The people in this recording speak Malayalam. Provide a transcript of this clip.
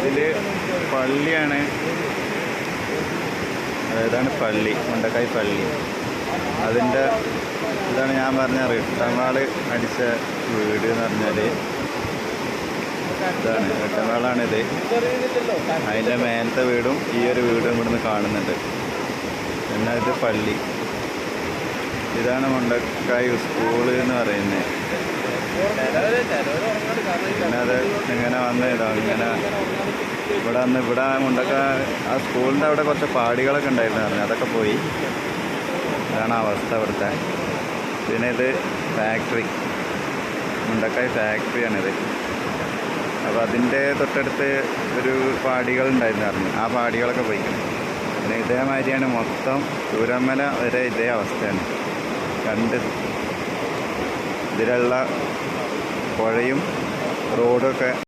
ഇതില് പള്ളിയാണ്. ഇതാണ് പള്ളി, മുണ്ടക്കായ് പള്ളി. അതിൻ്റെ ഇതാണ് ഞാൻ പറഞ്ഞ റിട്ടൺ വാള് അടിച്ച വീട് എന്ന് പറഞ്ഞാൽ ഇതാണ് റിട്ടൺ വാളാണിത്. അതിൻ്റെ മേലത്തെ വീടും ഈ ഒരു വീടും ഇവിടുന്ന് കാണുന്നുണ്ട്. പിന്നെ ഇത് പള്ളി. ഇതാണ് മുണ്ടക്കായ് സ്കൂള് എന്ന് പറയുന്നത്. പിന്നെ അത് ഇങ്ങനെ വന്ന് ഇതാ ഇങ്ങനെ ഇവിടെ മുണ്ടക്കായ് ആ സ്കൂളിൻ്റെ അവിടെ കുറച്ച് പാടികളൊക്കെ ഉണ്ടായിരുന്നു പറഞ്ഞു, അതൊക്കെ പോയി. ഇതാണ് അവസ്ഥ ഇവിടുത്തെ. പിന്നെ ഇത് ഫാക്ടറി, മുണ്ടക്കായ് ഫാക്ടറിയാണിത്. അപ്പോൾ അതിൻ്റെ തൊട്ടടുത്ത് ഒരു പാടികൾ ഉണ്ടായിരുന്നു പറഞ്ഞു, ആ പാടികളൊക്കെ പോയിക്കണം. പിന്നെ ഇതേമാതിരിയാണ് മൊത്തം ചൂരമ്മല വരെ ഇതേ അവസ്ഥയാണ്. ഇതിലുള്ള പുഴയും റോഡൊക്കെ